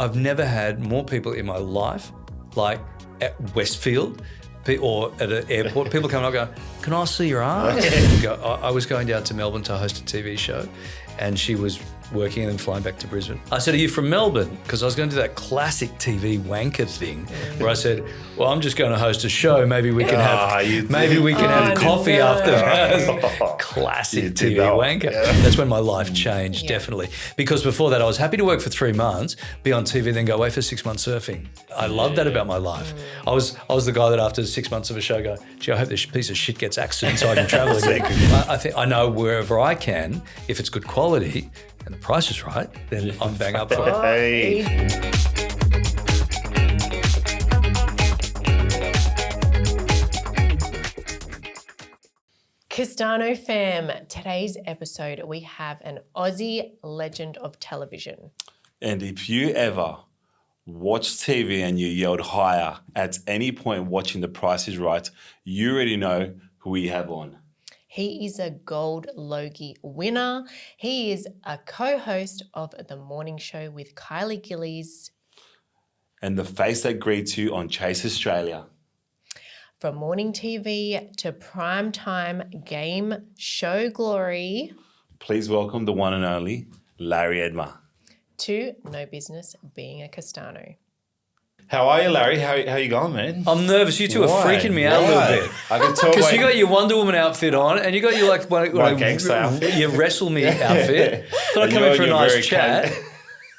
I've never had more people in my life, like at Westfield or at an airport, people come up and go, can I see your ass? I was going down to Melbourne to host a TV show, and she was working and then flying back to Brisbane. I said, are you from Melbourne? Because I was going to do that classic TV wanker thing where I said, well, I'm just going to host a show. Maybe we can have coffee after. Classic TV wanker. Yeah. That's when my life changed, definitely. Because before that, I was happy to work for 3 months, be on TV, then go away for 6 months surfing. I love that about my life. I was the guy that after 6 months of a show go, gee, I hope this piece of shit gets axed soon so I can travel again. I think I know wherever I can, if it's good quality, and the price is right, then I'm bang up for it. Hey. Castano fam, today's episode we have an Aussie legend of television. And if you ever watched TV and you yelled higher at any point watching The Price is Right, you already know who we have on. He is a gold Logie winner. He is a co-host of The Morning Show with Kylie Gillies. And the face that greets you on Chase Australia. From morning TV to primetime game show glory. Please welcome the one and only Larry Emdur. To no business being a Castano. How are you, Larry? How you going, man? I'm nervous. You two are freaking me out a little bit. I can tell because you got your Wonder Woman outfit on, and you got your like gangster outfit. Your wrestle me outfit. Thought I'd come in for a nice chat.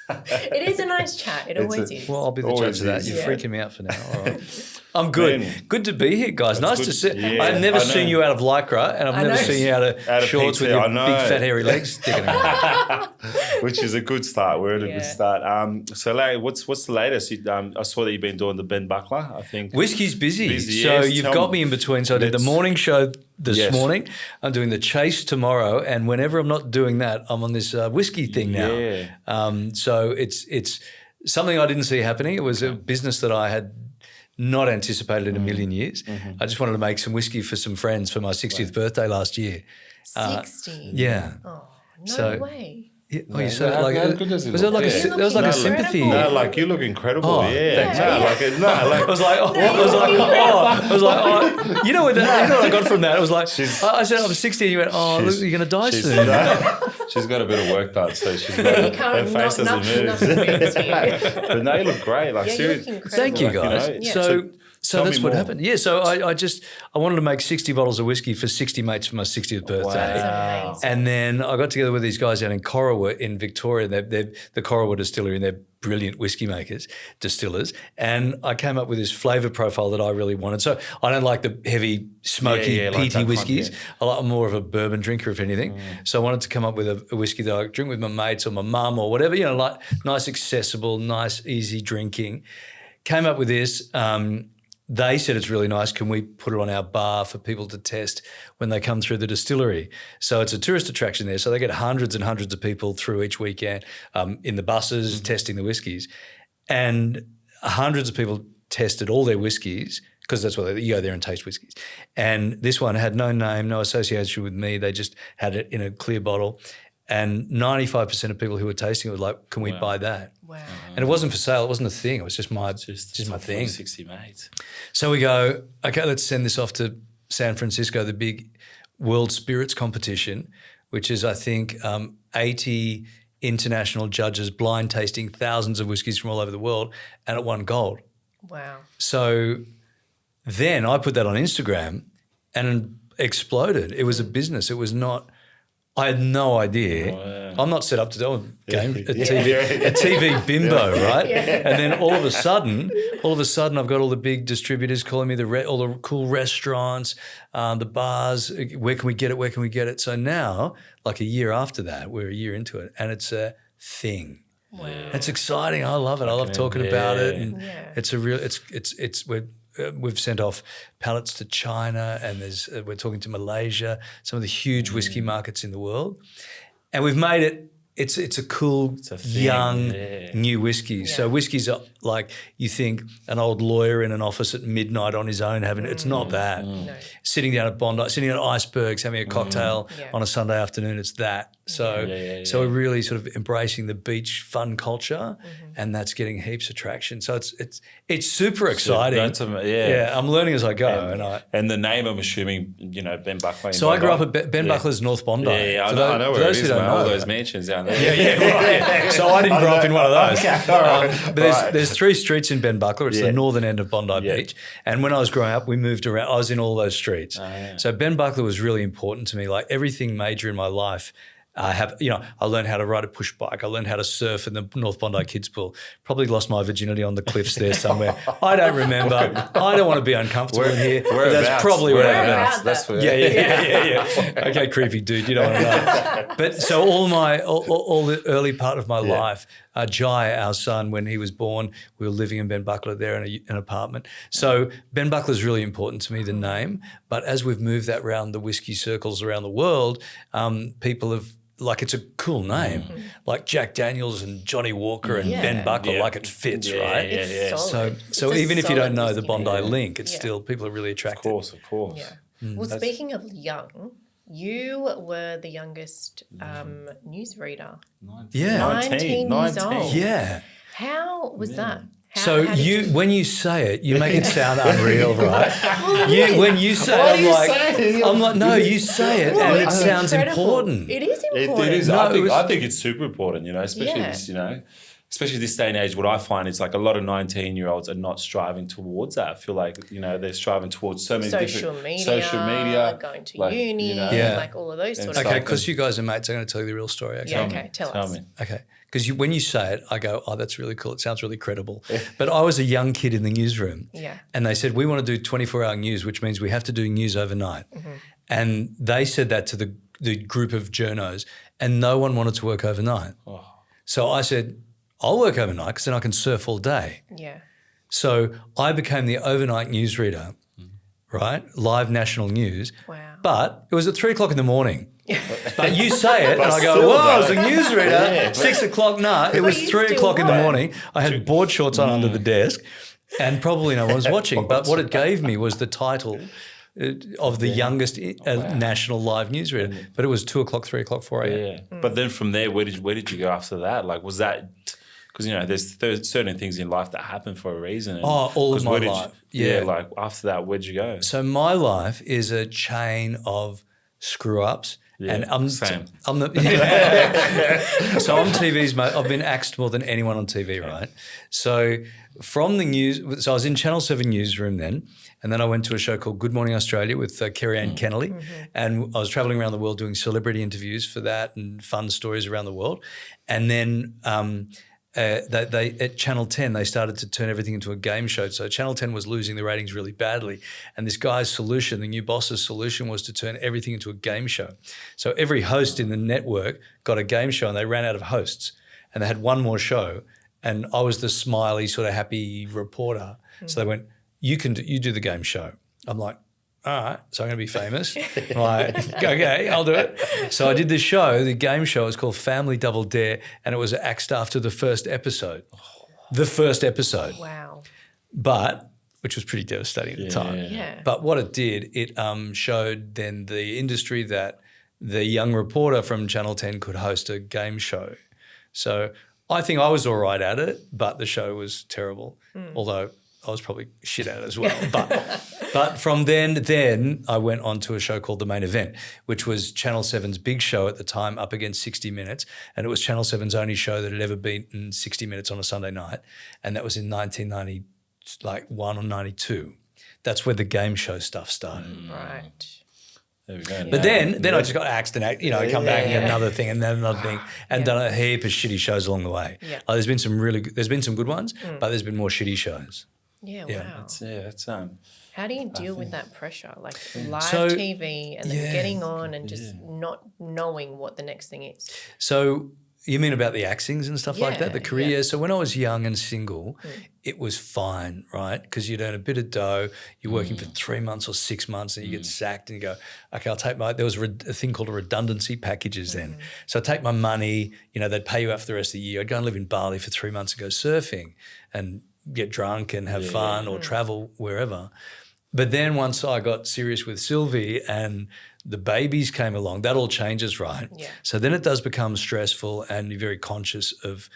It is a nice chat. It always is. Well, I'll be the judge of that. You're freaking me out for now. All right. I'm good. Man. Good to be here, guys. Nice to see. Yeah, I've never seen you out of lycra, and I've never seen you out of shorts with your big fat hairy legs sticking out. Which is a good start. We're at a good start. So, Larry, what's the latest? I saw that you've been doing the Ben Buckler, I think. Whiskey's busy. So you've got me in between. So I did the morning show this morning. I'm doing the Chase tomorrow, and whenever I'm not doing that, I'm on this whiskey thing now. Yeah. So it's something I didn't see happening. It was a business that I had not anticipated in a million years. Mm-hmm. I just wanted to make some whiskey for some friends for my 60th birthday last year. 60? Yeah. Oh, no way. Yeah. Oh, you said like that was like a sympathy. No, like you look incredible. Oh, yeah. I was like, you know what I got from that? It was like, I said I'm 60 and you went, oh, look, you're going to die soon. She's got a bit of work done, so she's got her face doesn't move. But no, you look great. Like seriously. Thank you, guys. So that's what happened. Yeah, so I wanted to make 60 bottles of whiskey for 60 mates for my 60th birthday. Wow. And then I got together with these guys down in Corowa in Victoria. They're the Corowa distillery, and they're brilliant whiskey makers, distillers. And I came up with this flavour profile that I really wanted. So I don't like the heavy, smoky, peaty whiskies. I like more of a bourbon drinker, if anything. So I wanted to come up with a whiskey that I drink with my mates or my mum or whatever, like nice, accessible, nice, easy drinking. Came up with this. They said it's really nice. Can we put it on our bar for people to test when they come through the distillery? So it's a tourist attraction there. So they get hundreds and hundreds of people through each weekend in the buses testing the whiskies. And hundreds of people tested all their whiskies because that's what you go there and taste whiskies. And this one had no name, no association with me. They just had it in a clear bottle. And 95% of people who were tasting it were like, can we buy that? Wow. And it wasn't for sale. It wasn't a thing. It was just my thing. 60 mates. So we go, okay, let's send this off to San Francisco, the big World Spirits competition, which is, I think, 80 international judges blind tasting thousands of whiskies from all over the world, and it won gold. Wow. So then I put that on Instagram and it exploded. It was a business. It was not... I had no idea. Wow. I'm not set up to do a TV bimbo, right? Yeah. And then all of a sudden, I've got all the big distributors calling me, all the cool restaurants, the bars. Where can we get it? So now, like a year after that, we're a year into it, and it's a thing. Wow. It's exciting. I love it. I love talking about it, and it's a real. We've sent off pallets to China, and we're talking to Malaysia, some of the huge whiskey markets in the world, and we've made it. It's a cool, young, new whiskey. Yeah. So whiskies are like you think an old lawyer in an office at midnight on his own it's not that. No. Sitting down at Bondi, sitting at Icebergs, having a cocktail on a Sunday afternoon, it's that. So so we're really sort of embracing the beach fun culture, and that's getting heaps of traction. So it's super exciting. I'm learning as I go. And the name, I'm assuming, Ben Buckler. So I grew up at Ben Buckler's North Bondi. Yeah, I know where it is, man. All those mansions down there. Right. So I didn't grow up in one of those. Okay, all right. But there's 3 streets in Ben Buckler. It's the northern end of Bondi Beach. And when I was growing up, we moved around. I was in all those streets. So Ben Buckler was really important to me. Like everything major in my life, I learned how to ride a push bike. I learned how to surf in the North Bondi Kids Pool. Probably lost my virginity on the cliffs there somewhere. I don't remember. I don't want to be uncomfortable in here. That's probably where I'm That's where. Yeah. Okay, creepy dude. You don't want to know. But so all the early part of my life, Jai, our son, when he was born, we were living in Ben Buckler there in an apartment. So Ben Buckler is really important to me, the name. But as we've moved that around the whiskey circles around the world, people have, like, it's a cool name, like Jack Daniels and Johnny Walker and Ben Buckler, like it fits, right? It's solid. So It's a even if you don't know solid the Bondi whiskey name. link, it's still, people are really attracted. Of course. Yeah. Well, speaking of young, you were the youngest newsreader. 19 years old. Yeah. How was that? So how did when you say it, you make it sound unreal, right? When you say it, I'm like, no, you say it, and it sounds incredible. important. It is important. It is. No, I think it's super important, especially this, especially this day and age. What I find is like a lot of 19-year-olds are not striving towards that. I feel like, they're striving towards so many social media, going to uni, like all of those sort of Okay, things. because you guys are mates, I'm going to tell you the real story. Okay? Yeah, okay, tell us. me. Okay. Because when you say it, I go, oh, that's really cool. It sounds really credible. But I was a young kid in the newsroom. Yeah. And they said, we want to do 24-hour news, which means we have to do news overnight. And they said that to the group of journos, and no one wanted to work overnight. So I said, I'll work overnight because then I can surf all day. Yeah. So I became the overnight newsreader, right? Live national news. Wow. But it was at 3 o'clock in the morning. But you say it, and I go, whoa, I was a newsreader. 6 o'clock, nah. It was 3 o'clock in the morning. I had board shorts on under the desk, and probably no one was watching. But what it gave me was the title of the youngest national live newsreader. But it was 2 o'clock, 3 o'clock, 4 a.m. Yeah. But then from there, where did you go after that? Like, was that... Because, there's certain things in life that happen for a reason. And all of my life. Like after that, where'd you go? So my life is a chain of screw-ups. Yeah, and I'm same. So I'm TV's mate. I've been axed more than anyone on TV, right? So from the news, so I was in Channel 7 newsroom then, and then I went to a show called Good Morning Australia with Kerry-Ann Kennelly, and I was travelling around the world doing celebrity interviews for that and fun stories around the world. And then they at Channel 10, they started to turn everything into a game show. So Channel 10 was losing the ratings really badly. And this guy's solution, the new boss's solution, was to turn everything into a game show. So every host in the network got a game show, and they ran out of hosts. And they had one more show, and I was the smiley, sort of happy reporter. So they went, you do the game show. I'm like, all right, so I'm going to be famous. I'm like, okay, I'll do it. So I did this show, the game show. It was called Family Double Dare, and it was axed after the first episode. The first episode. Wow. But, which was pretty devastating at the time. Yeah. But what it did, it showed then the industry that the young reporter from Channel 10 could host a game show. So I think I was all right at it, but the show was terrible, although I was probably shit at it as well. But from then I went on to a show called The Main Event, which was Channel 7's big show at the time, up against 60 Minutes. And it was Channel 7's only show that had ever beaten 60 Minutes on a Sunday night. And that was in 1991 or 92. That's where the game show stuff started. Right. There we go. But then I just got axed and I come back and get another thing and then another thing, and done a heap of shitty shows along the way. Yeah. There's been some good ones, but there's been more shitty shows. Yeah, Yeah. wow. That's How do you deal with that pressure? Like live So, TV and then getting on and just not knowing what the next thing is. So you mean about the axings and stuff like that, the career? Yeah. So when I was young and single, it was fine, right? Because you'd earn a bit of dough, you're working for 3 months or 6 months and you get sacked and you go, okay, I'll take there was a thing called a redundancy packages then. So I'd take my money, they'd pay you out for the rest of the year. I'd go and live in Bali for 3 months and go surfing and get drunk and have fun or travel wherever. But then once I got serious with Sylvie and the babies came along, that all changes, right? Yeah. So then it does become stressful and you're very conscious of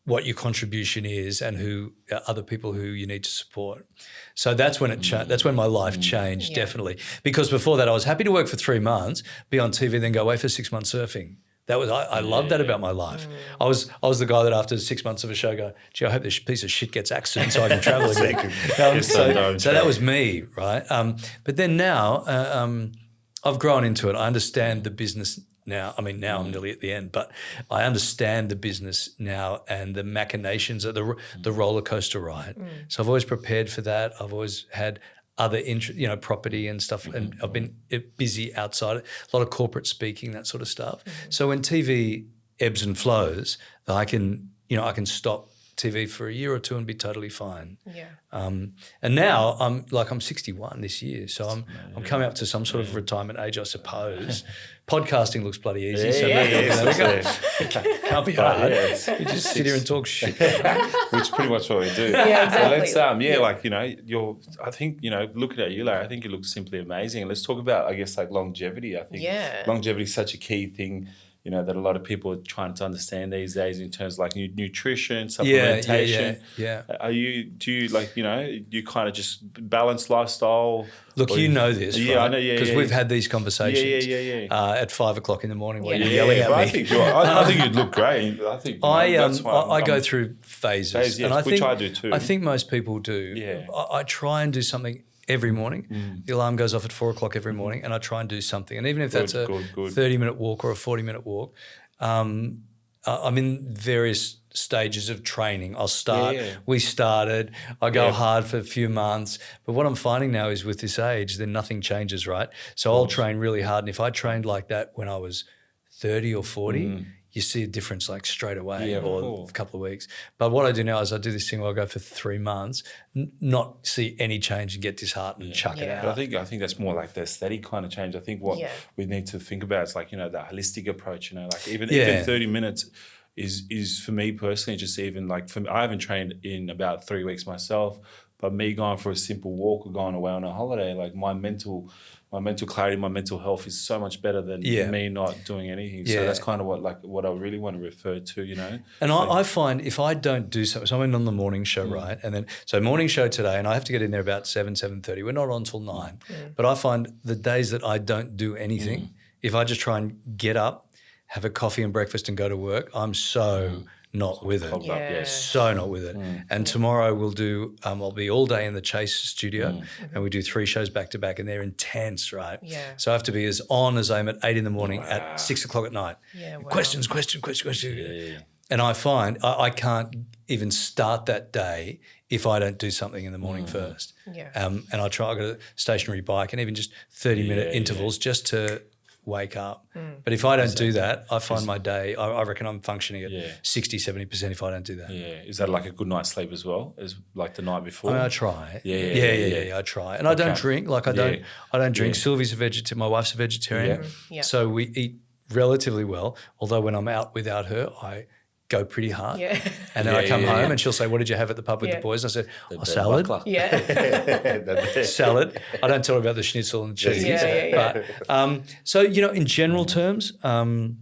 what your contribution is and who other people who you need to support. So that's when that's when my life changed, definitely. Because before that I was happy to work for 3 months, be on TV, then go away for 6 months surfing. That was I loved that about my life. I was the guy that after 6 months of a show go, gee, I hope this piece of shit gets axed soon so I can travel again. So that was me, right? But then now I've grown into it. I understand the business now. I mean, now I'm nearly at the end, but I understand the business now and the machinations of the roller coaster ride. So I've always prepared for that. I've always had other property and stuff, and I've been busy outside it, a lot of corporate speaking, that sort of stuff. So when TV ebbs and flows, I can stop TV for a year or two and be totally fine. Yeah. And now I'm 61 this year, so I'm coming up to some sort of retirement age, I suppose. Podcasting looks bloody easy, so can't be hard. You just sit here and talk shit, which is pretty much what we do. Yeah, exactly. So let's I think looking at you, Larry, I think you look simply amazing. And let's talk about, I guess, like longevity. I think longevity is such a key thing, that a lot of people are trying to understand these days in terms of like nutrition, supplementation. Yeah. Do you kind of just balance lifestyle? Look, this, right? I know, because we've had these conversations at 5 o'clock in the morning while you're yelling at me. I think you'd look great. I think I go through phases, and which I do too. I think most people do. Yeah. I try and do something every morning. The alarm goes off at 4 o'clock every morning, and I try and do something. And even if that's a 30-minute walk or a 40-minute walk, I'm in various stages of training. I'll start. We started. I go hard for a few months, but what I'm finding now is with this age, then nothing changes, right? So I'll train really hard, and if I trained like that when I was 30 or 40. You see a difference like straight away or a couple of weeks. But what I do now is I do this thing where I go for 3 months, not see any change and get disheartened and chuck it out. But I think that's more like the steady kind of change. I think what we need to think about is like, the holistic approach, like even 30 minutes is for me personally, just even like for me, I haven't trained in about 3 weeks myself, but me going for a simple walk or going away on a holiday, like my mental clarity, my mental health is so much better than me not doing anything. So that's kind of what I really want to refer to, And I find if I don't do something, so I'm on the morning show, right? And then, so morning show today, and I have to get in there about 7:30. We're not on till 9. But I find the days that I don't do anything, if I just try and get up, have a coffee and breakfast and go to work, I'm so not with it. So not with it. And tomorrow we'll do, I'll be all day in the Chase studio and we do 3 shows back to back and they're intense, right? Yeah. So I have to be as on as I am at 8 in the morning at 6 o'clock at night. Yeah, wow. Questions. And I find I can't even start that day if I don't do something in the morning first. Yeah. And I got a stationary bike and even just 30-minute intervals just to wake up. But if I don't do that, I find my day, I reckon I'm functioning at 60, 70% if I don't do that. Yeah. Is that like a good night's sleep as well as like the night before? I mean, I try. Yeah, I try. And I don't drink. Like I don't drink. Sylvie's a vegetarian. My wife's a vegetarian. So we eat relatively well. Although when I'm out without her, I go pretty hard. Yeah. And then I come home and she'll say, what did you have at the pub with the boys? And I said, salad. Salad. I don't tell her about the schnitzel and cheese. But, so, in general terms, and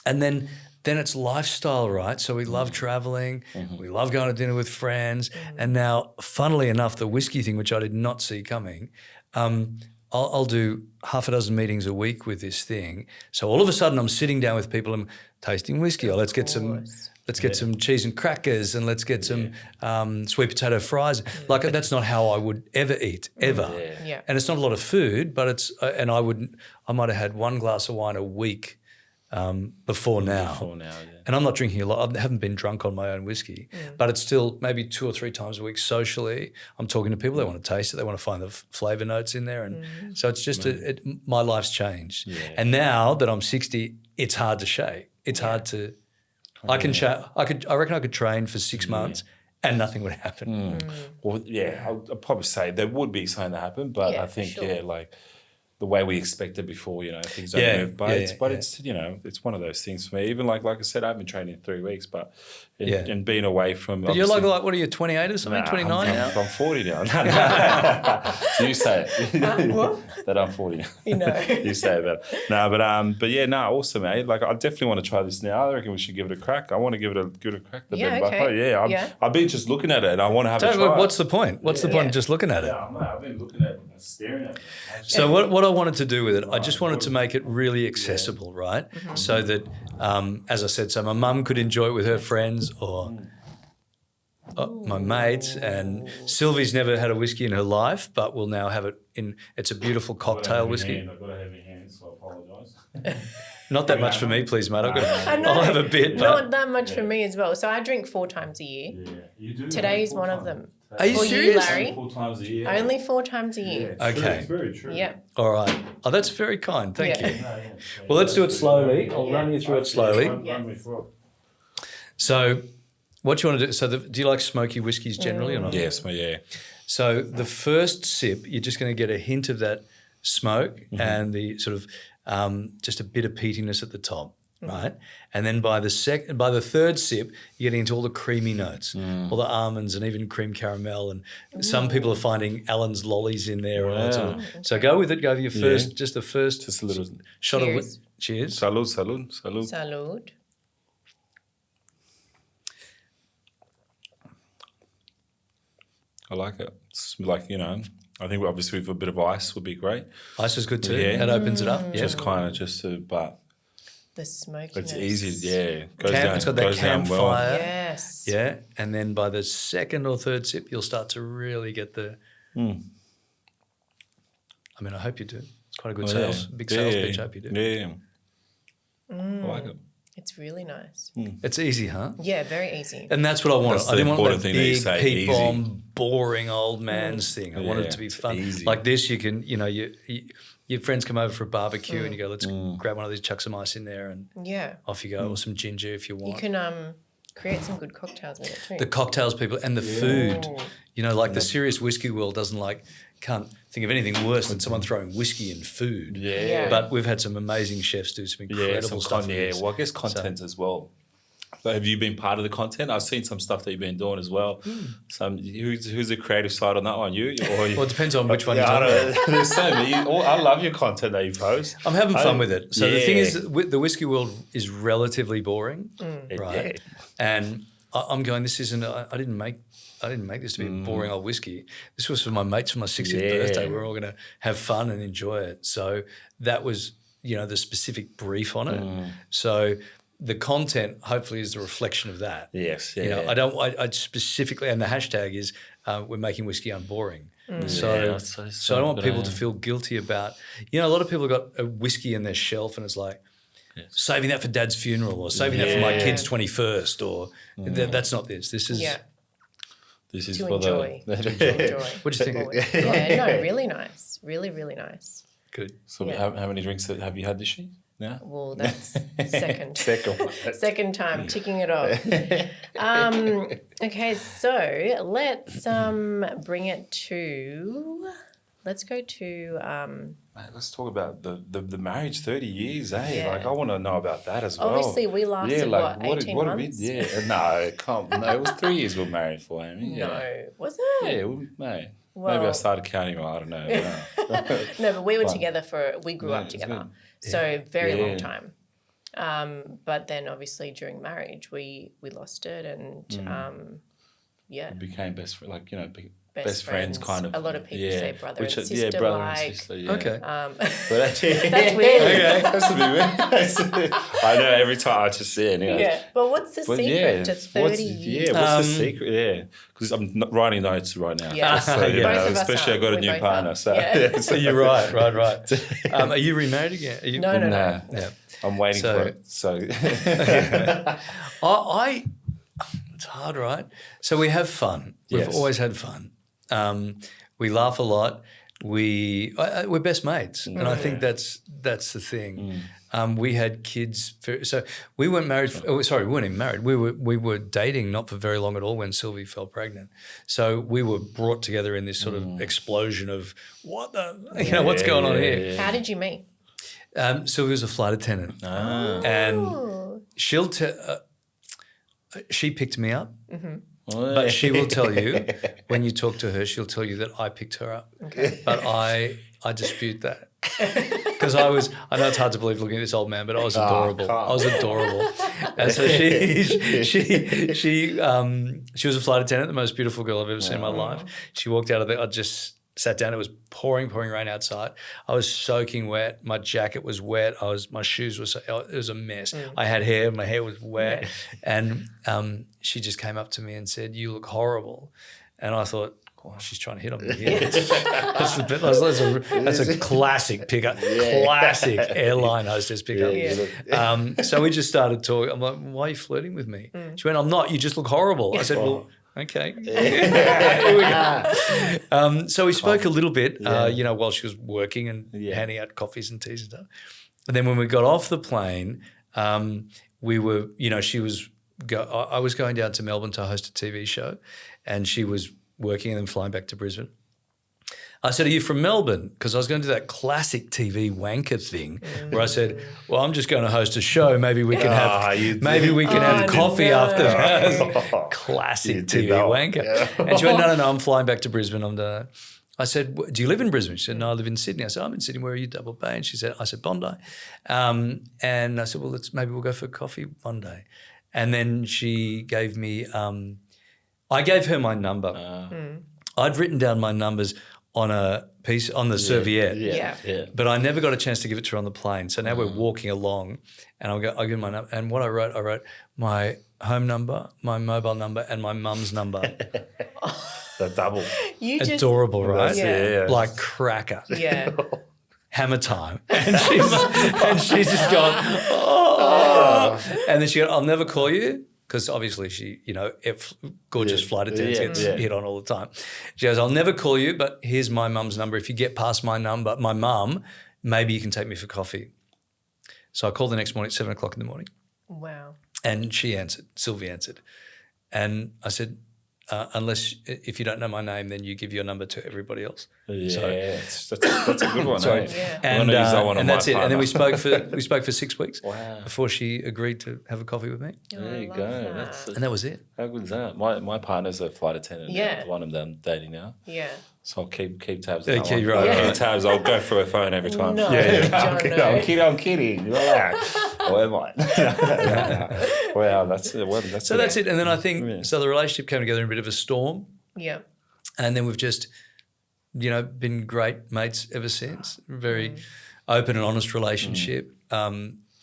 then it's lifestyle, right? So we love traveling. We love going to dinner with friends. And now, funnily enough, the whiskey thing, which I did not see coming, I'll do half a dozen meetings a week with this thing. So all of a sudden I'm sitting down with people and tasting whiskey. Let's get some cheese and crackers and let's get some sweet potato fries. Like that's not how I would ever eat, ever. Yeah. And it's not a lot of food, but it's and I might have had 1 glass of wine a week before now. And I'm not drinking a lot. I haven't been drunk on my own whiskey, but it's still maybe 2 or 3 times a week socially. I'm talking to people. They want to taste it. They want to find the flavour notes in there. And so it's just my life's changed. Yeah. And now that I'm 60, it's hard to shake. It's hard to. I reckon I could train for 6 months and nothing would happen. Well, I'll probably say there would be something that happened, but I think the way we expected before, things don't move. But it's it's one of those things for me. Even like I said, I haven't trained in 3 weeks, but and being away from. But you're like what are you, 28 or something? 29 now? I'm 40 now. So you say it. What? That I'm 40 now. You say that. Awesome, mate. Like I definitely want to try this now. I reckon we should give it a crack. I want to give it a crack. I've been just looking at it and I want to have a try. What's the point? What's the point of just looking at it? Yeah, I've been looking at it and staring at it. So what I wanted to do with it, I just wanted to make it really accessible, right? Mm-hmm. So that, as I said, so my mum could enjoy it with her friends or my mates. And Sylvie's never had a whiskey in her life, but will now have it in. It's a beautiful cocktail whiskey. I've got a heavy hand, so I apologise. Not that much for me, please, mate. I know. I'll have a bit. Not that much for me as well. So I drink 4 times a year. Yeah, you do. Today's one of them. Are you For serious? you, Larry? 4 times a year. Only 4 times a year. Yeah, it's Okay. true. It's very true. Yeah. All right. Oh, that's very kind. Thank Yeah. you. Well, let's do it slowly. I'll run you through it slowly. Run me through it. So what you want to do, do you like smoky whiskies generally or not? Yes, yeah. So the first sip, you're just going to get a hint of that smoke and the sort of just a bit of peatiness at the top, right? And then by the third sip, you're getting into all the creamy notes, all the almonds and even cream caramel. And some people are finding Allen's lollies in there. Wow. And sort of, so go with it. Go with your first, just the first Just a little. shot Cheers. of cheers. Salud. Salud. I like it. It's like, I think obviously with a bit of ice would be great. Ice is good too. Yeah. That opens it up. Yeah. Just kind of but The smokiness. it's easy. Yeah. It's got that goes down campfire. well. Yes. Yeah. And then by the second or third sip, you'll start to really get the. I mean, I hope you do. It's quite a good sales, big sales pitch. I hope you do. Yeah. I like it. It's really nice. It's easy, huh? Yeah, very easy. And that's what I wanted. That's I the didn't want important that thing that you big, say, peat easy. bomb, boring old man's thing. I wanted it to be fun. easy. Like this, you can, your friends come over for a barbecue and you go, let's grab one of these, chuck some ice in there and Yeah. off you go, or some ginger if you You want. can create some good cocktails with it too. The cocktails people and the food. The serious whiskey world can't think of anything worse than someone throwing whiskey in food. Yeah. But we've had some amazing chefs do some incredible stuff. with this. Well, I guess content as well. So have you been part of the content? I've seen some stuff that you've been doing as well. Who's the creative side on that one? You? Or you? Well, it depends on which one you're talking about. There's so many. I love your content that you post. I'm having fun with it. So the thing is, the whiskey world is relatively boring, right? And I'm going, this isn't. I didn't make this to be a boring old whiskey. This was for my mates for my 60th birthday. We're all going to have fun and enjoy it. So that was, the specific brief on it. So the content hopefully is the reflection of that. Yes. I specifically, and the hashtag is we're making whiskey unboring. So I don't want people to feel guilty about, a lot of people have got a whiskey in their shelf and it's like, saving that for dad's funeral or saving that for my kid's 21st or that's not this. This is This is to for enjoy. the. To enjoy. What do you think? Yeah, no, really nice. Really, really nice. Good. So how many drinks have you had this year? Yeah. Well, that's second. Second one. Second time, ticking it off. Okay, so let's bring it to. Let's go to. Mate, let's talk about the marriage. 30 years, eh? Yeah. Like I want to know about that as well. Obviously, we lasted, 18 months? No, it was 3 years we were married for, Amy. Yeah. No, was it? Yeah, mate. Well- Maybe I started counting wrong. I don't know. No, but we were Fine. together we grew up it's together. good. So very long Yeah. time. But then obviously during marriage we lost it and We became best friends, best best friends kind of. A lot of people say brother and Which- sister brother like. and sister, yeah. Okay. But actually, That's weird. Okay, that's a bit weird. I know every time I just see it. Anyway. Yeah, but what's the secret to 30 years? What's the secret? Yeah, because I'm writing notes right now. Yeah. So, Both of us especially are. I got a We new both partner. are. So, Yeah. So you're right. Are you remarried again? Are you, No. Nah, Yeah. I'm waiting So- for it. So, It's hard, right? So we have fun. We've Yes. always had fun. We laugh a lot. We're best mates, and I think that's the thing. we had kids. So we weren't married. We weren't even married. We were dating not for very long at all when Sylvie fell pregnant. So we were brought together in this sort of explosion of what's going on here. How did you meet? Sylvie was a flight attendant, and she picked me up. Mm-hmm. But she will tell you, when you talk to her, she'll tell you that I picked her up. Okay. But I dispute that. Because I know it's hard to believe looking at this old man, but I was adorable. And so she was a flight attendant, the most beautiful girl I've ever seen in my life. She walked out of there, I just sat down. It was pouring rain outside. I was soaking wet. My jacket was wet. My shoes were it was a mess. I had hair. My hair was wet. And she just came up to me and said, "You look horrible." And I thought, oh, she's trying to hit on me here. That's a classic pickup, classic airline hostess pickup. Yeah. So we just started talking. I'm like, "Why are you flirting with me?" She went, "I'm not. You just look horrible." I said, "Well, okay." Here we go. So we spoke a little bit, while she was working and handing out coffees and teas and stuff. And then when we got off the plane, we were, I was going down to Melbourne to host a TV show, and she was working and then flying back to Brisbane. I said, "Are you from Melbourne?" Because I was going to do that classic TV wanker thing where I said, "Well, I'm just going to host a show. Maybe we can have coffee after that." Classic TV wanker. Yeah. And she went, "No, I'm flying back to Brisbane." I said, "Do you live in Brisbane?" She said, "No, I live in Sydney." I said, "I'm in Sydney. Where are you, Double Bay?" And I said, "Bondi." And I said, "Well, maybe we'll go for coffee one day." And then she gave me, I gave her my number. I'd written down my numbers on a piece on the serviette. Yeah. But I never got a chance to give it to her on the plane. So now we're walking along, and I give my number. And what I wrote my home number, my mobile number, and my mum's number. The double. Adorable, right? Yeah. Like cracker. Yeah. Hammer time. And she's just gone, oh. And then she goes, "I'll never call you." Because obviously she, gorgeous flight attendants gets hit on all the time. She goes, "I'll never call you, but here's my mum's number. If you get past my mum, maybe you can take me for coffee." So I called the next morning at 7 o'clock in the morning. Wow. And Sylvie answered. And I said, if you don't know my name, then you give your number to everybody else. Yeah, so, that's a good one. Sorry. Yeah. And that's it. And then we spoke for 6 weeks before she agreed to have a coffee with me. There you go. And that was it. How good is that? My partner's a flight attendant. Yeah. The one I'm dating now. Yeah. So I'll keep tabs. Yeah, keep tabs. I'll go through her phone every time. No, I'm kidding. Relax. Or am I? Wow, that's it. And then I think so. The relationship came together in a bit of a storm. Yeah. And then we've just, been great mates ever since. Very open and honest relationship.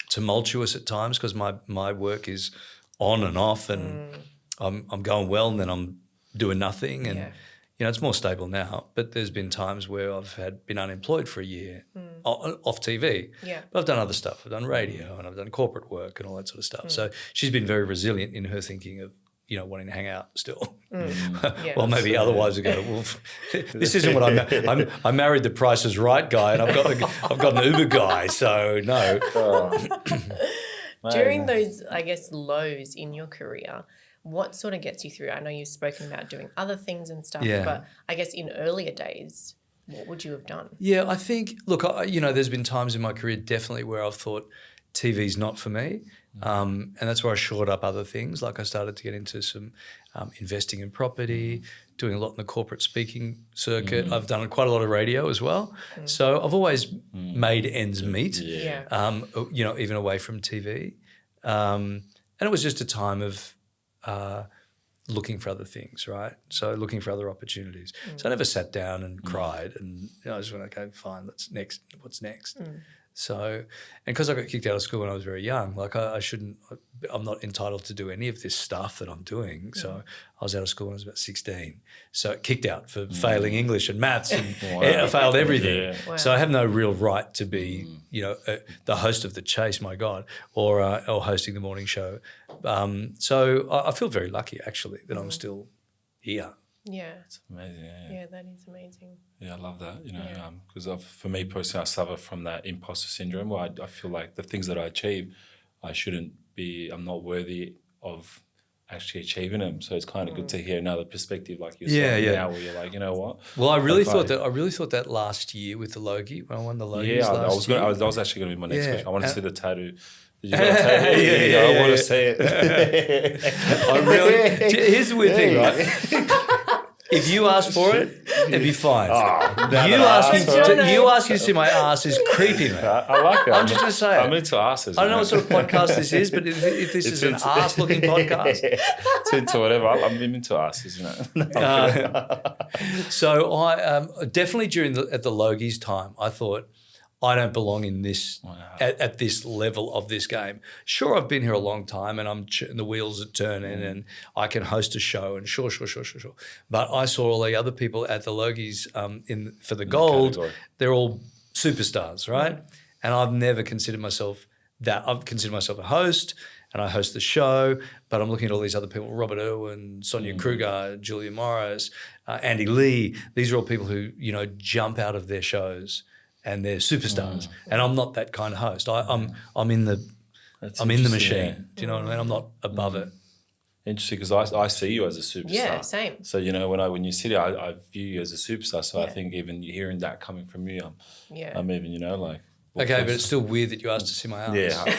Tumultuous at times because my work is on and off, and I'm going well, and then I'm doing nothing, and it's more stable now. But there's been times where I've been unemployed for a year off TV. Yeah. But I've done other stuff. I've done radio and I've done corporate work and all that sort of stuff. So she's been very resilient in her thinking of, wanting to hang out still. Well, maybe otherwise we go, well, this isn't what I married the Price is Right guy, and I've got an Uber guy, so no. During those, I guess, lows in your career, what sort of gets you through? I know you've spoken about doing other things and stuff, but I guess in earlier days, what would you have done? Yeah, I think, look, there's been times in my career definitely where I've thought TV's not for me. And that's where I shored up other things. Like I started to get into some investing in property, doing a lot in the corporate speaking circuit. I've done quite a lot of radio as well. So I've always made ends meet, even away from TV. And it was just a time of looking for other things, right? So looking for other opportunities. So I never sat down and cried, and I just went, okay, fine, what's next? So, and because I got kicked out of school when I was very young, like I'm not entitled to do any of this stuff that I'm doing. So I was out of school when I was about 16. So kicked out for failing English and maths, and I failed everything. Yeah. Wow. So I have no real right to be, the host of The Chase, my God, or hosting the morning show. So I feel very lucky actually that I'm still here. Yeah. It's amazing. Yeah, that is amazing. Yeah, I love that. Because for me personally, I suffer from that imposter syndrome where I feel like the things that I achieve, I'm not worthy of actually achieving them. So it's kind of good to hear another perspective like yourself now, where you're like, you know what? Well, I really thought that last year with the Logie, when I won the Logies last year. That was actually going to be my next question. I want to see the tattoo. Did you got a tattoo? I want to see it. Here's the weird thing, right? If you ask for it, it'd be fine. You asking to see my ass is creepy, man. I like it. I'm just going to say it. I'm into asses. I don't know what sort of podcast this is, but if this is an ass-looking podcast. It's into whatever. I'm into asses, So I definitely at the Logies time, I thought, I don't belong in this at this level of this game. Sure, I've been here a long time and the wheels are turning and I can host a show and sure. But I saw all the other people at the Logies for the gold. They're all superstars, right? And I've never considered myself that. I've considered myself a host and I host the show, but I'm looking at all these other people, Robert Irwin, Sonia Kruger, Julia Morris, Andy Lee. These are all people who, jump out of their shows and they're superstars, and I'm not that kind of host. I'm in the machine. Yeah. Do you know what I mean? I'm not above it. Interesting, because I see you as a superstar. Yeah, same. So when you sit here, I view you as a superstar. So I think even hearing that coming from you, I'm even okay, but it's still weird that you asked to see my ass. Yeah,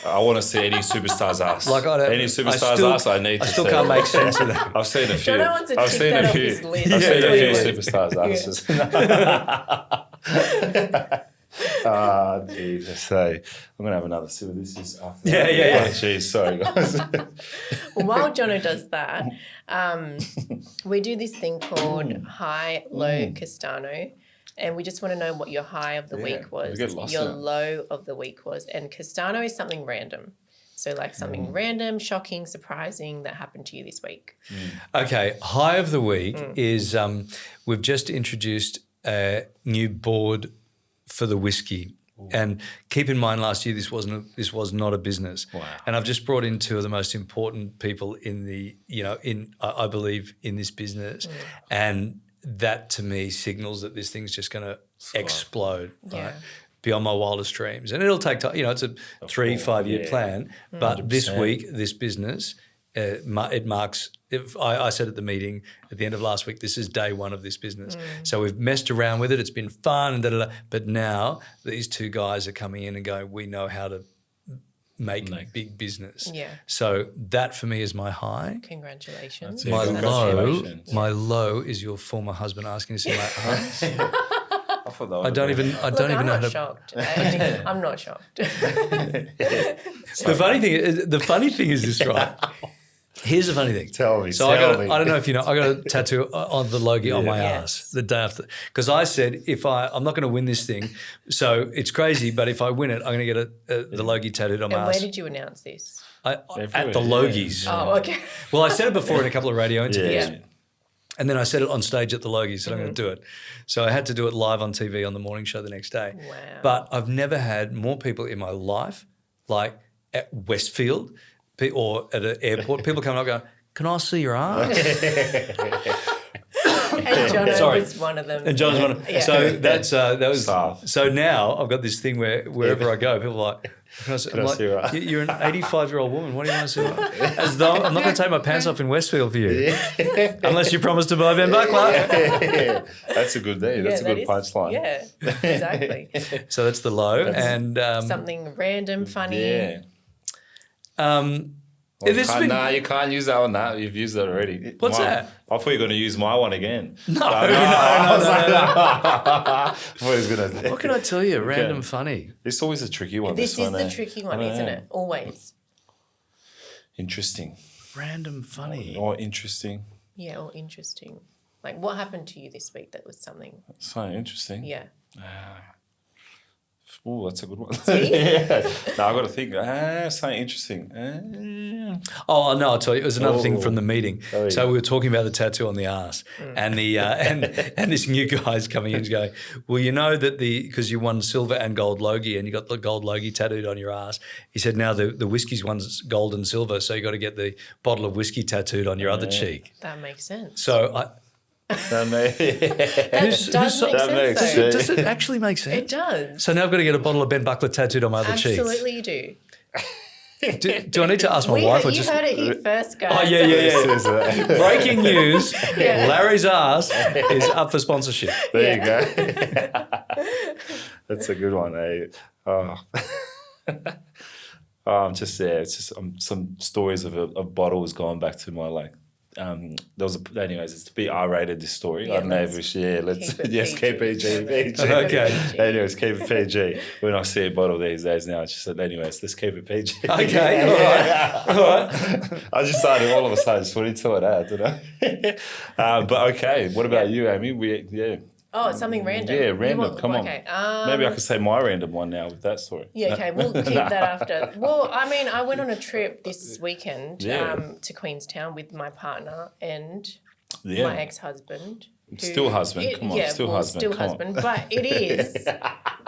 I want to see any superstar's ass. Any superstar's ass, I need to see. I still can't make sense of that. I've seen a few. Jono wants to tick that off his list. I've seen a few superstars' asses. Jesus. So I'm going to have another sip of this. Yeah. Oh, geez, sorry, guys. Well, while Jono does that, we do this thing called high, low, Castano. And we just want to know what your high of the week was, your low of the week was. And Castano is something random. So like something random, shocking, surprising that happened to you this week. Okay, high of the week is we've just introduced a new board for the whiskey. And keep in mind, last year this was not a business. Wow. And I've just brought in two of the most important people in I believe in this business, and that to me signals that this thing's just going to explode, right? Beyond my wildest dreams. And it'll take time. It's a 3-5 year plan. But 100%. This week, this business, it marks. I said at the meeting at the end of last week, this is day one of this business. So we've messed around with it. It's been fun, but now these two guys are coming in and going, we know how to make big business. Yeah. So that for me is my high. Congratulations. My low is your former husband asking to see my ass. I don't even know how to. Shocked. I'm not shocked. The funny thing is this, right? Here's the funny thing. Tell me. So I don't know if you know, I got a tattoo on the Logie on my ass the day after, because I said I'm not going to win this thing, so it's crazy. But if I win it, I'm going to get the Logie tattooed on my ass. And where did you announce this? At the Logies. Oh, okay. Well, I said it before in a couple of radio interviews. Yeah. And then I said it on stage at the Logies, said I'm going to do it. So I had to do it live on TV on the morning show the next day. Wow. But I've never had more people in my life, like at Westfield or at an airport, people come up and go, can I see your ass? And Jono was one of them. And John's one of them. Yeah. So that was so now I've got this thing where wherever I go, people are like, can I see your ass? You're an 85-year-old woman. What do you want to see? As though I'm not going to take my pants off in Westfield for you, unless you promise to buy Ben Buckler. That's a good day. That's a good punchline. Yeah, exactly. So that's the low, and something random, funny. Yeah. You can't use that one. You've used that already. What's that? I thought you were going to use my one again. No. What can I tell you? Random funny. It's always a tricky one. This is the tricky one, isn't it? Always. Interesting. Random funny. Or interesting. Yeah, or interesting. Like what happened to you this week that was something? Something interesting. Yeah. Oh, that's a good one. Yeah. No, I've got to think. Something interesting. Oh no, I'll tell you. It was another thing from the meeting. So we were talking about the tattoo on the ass, and the and this new guy's coming in and going, well, you know that because you won silver and gold Logie, and you got the gold Logie tattooed on your ass. He said now the whiskey's one's gold and silver, so you got to get the bottle of whiskey tattooed on your other cheek. That makes sense. So That makes sense. Does it actually make sense? It does. So now I've got to get a bottle of Ben Buckler tattooed on my other cheeks. Absolutely you do. Do I need to ask my wife or you just... heard it here first, guys. Oh, yeah. Breaking news. Larry's ass is up for sponsorship. There you go. That's a good one, eh? Oh. It's just some stories of bottles going back to my anyways, it's a bit R-rated, this story. Yeah, I don't know if we should, keep PG. Okay. Anyways, keep it PG. When I see a bottle these days now, it's just anyways, let's keep it PG. Okay, all right. I just started all of a sudden just put into it, I don't know. But okay, what about you, Amy? Oh, something random. Yeah, random. Come on. Okay. Maybe I could say my random one now with that story. Yeah, okay. We'll keep that after. Well, I mean, I went on a trip this weekend to Queenstown with my partner and my ex-husband. Still husband. Come on, still husband. Still husband. But it is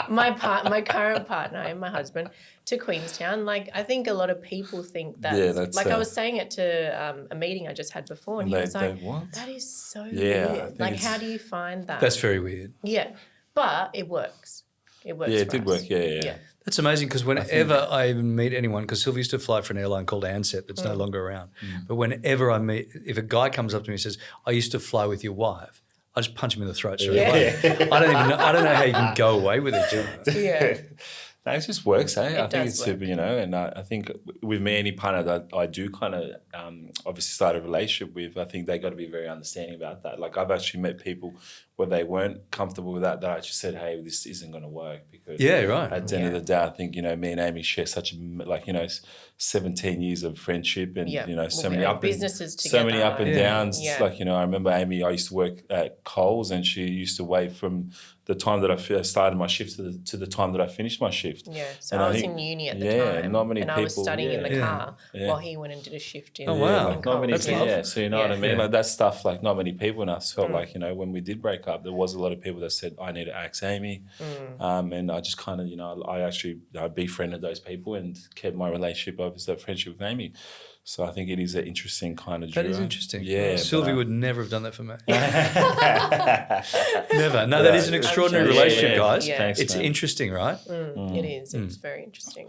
my current partner and my husband to Queenstown. Like, I think a lot of people think that. Yeah, that's I was saying it to a meeting I just had before, and he was like, "What? That is so weird. Like, how do you find that?" That's very weird. Yeah, but it works. It works. Yeah, it did work. Yeah. That's amazing because whenever I even meet anyone, because Sylvia used to fly for an airline called Ansett that's no longer around, but whenever I meet, if a guy comes up to me and says, "I used to fly with your wife," I just punch him in the throat straight away. I don't know how you can go away with it. Yeah. No, it just works, eh? I think it's super, and I think with me, any partner that I do kind of obviously start a relationship with, I think they got to be very understanding about that. Like, I've actually met people where they weren't comfortable with that I just said, hey, this isn't going to work because at the end of the day, I think, me and Amy share such 17 years of friendship and, so many up businesses together. So many up and downs. Yeah. Like, I remember Amy, I used to work at Coles and she used to wait from the time that I started my shift to the time that I finished my shift. Yeah, so I was in uni at the time. Not many and people, I was studying in the car while he went and did a shift in. Oh, wow. In not many people, so you know what I mean? Yeah. Like, that stuff, like, not many people, and I felt like, when we did break up, there was a lot of people that said, I need to ask Amy. And I just kind of, I befriended those people and kept my relationship over that friendship with Amy. So I think it is an interesting kind of duo. That is interesting. Yeah. Sylvie would never have done that for me. Never. No, that is an extraordinary relationship, guys. Yeah. Thanks, it's interesting, right? It is. It's very interesting.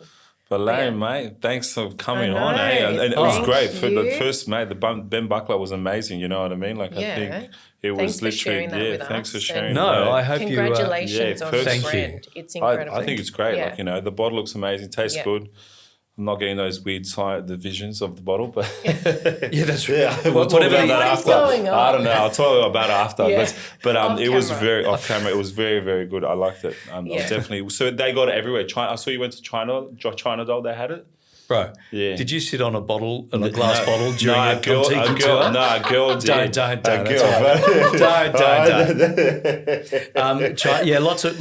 But Larry, mate, thanks for coming on, eh? And it was great. For the first, mate, the Ben Buckler was amazing, you know what I mean? Like, I think it was literally, thanks for sharing that. No, I hope congratulations on the brand. It's incredible. I think it's great. Yeah. Like, the bottle looks amazing, tastes good. I'm not getting those weird the visions of the bottle, but that's right. Yeah, we'll talk about that after. I don't know. I'll talk about it after. But it was very off camera. It was very, very good. I liked it. Definitely. So they got it everywhere. I saw you went to China Doll. They had it. Bro, did you sit on a bottle, a glass bottle during a girl tour? No, a girl did. Don't.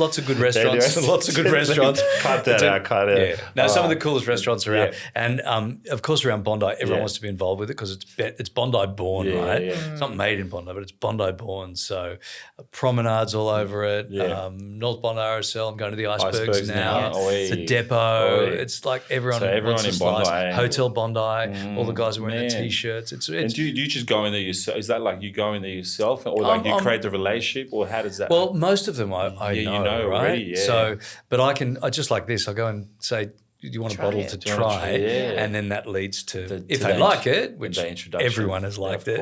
Lots of good restaurants. Lots of good restaurants. Cut that out. Cut it. Yeah. No, some of the coolest restaurants around, and of course around Bondi, everyone wants to be involved with it because it's Bondi born, right? Yeah. It's not made in Bondi, but it's Bondi born. So promenades all over it. North Bondi RSL. I'm going to the icebergs now. The depot. It's like everyone in Bondi. Hotel Bondi, all the guys are wearing the T-shirts. And do you just go in there yourself? Is that like you go in there yourself or like you create the relationship or how does that Well, most of them I know, you know right? Already, So, but I just like this, I go and say, do you want a bottle to try? And then that leads to if they like it, which everyone has liked it,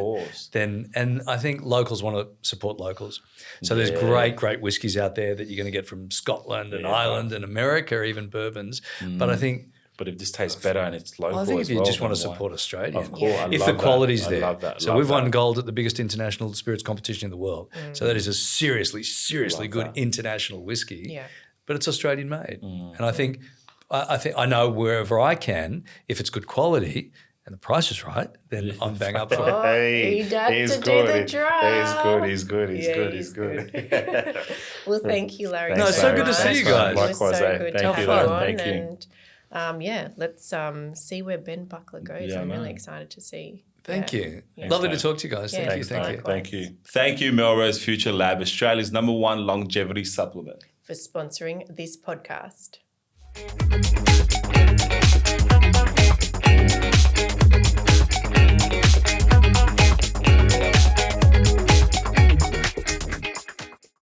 then, and I think locals want to support locals. So there's great whiskies out there that you're going to get from Scotland and Ireland and America, even bourbons. But I think... But if this tastes better and it's local, I think if you just want to support Australia, of course, if the quality's there. So we've won gold at the biggest international spirits competition in the world. So that is a seriously good international whiskey. Yeah. But it's Australian made, and I think I know wherever I can, if it's good quality and the price is right, then I'm bang up for it. He's good. He's good. Well, thank you, Larry. No, it's so good to see you guys. Likewise, thank you, Larry. Thank you. Let's see where Ben Buckler goes. I'm really excited to see. Thank you. Lovely to talk to you guys. Thank you. Thank you, Melrose Future Lab, Australia's #1 longevity supplement, for sponsoring this podcast.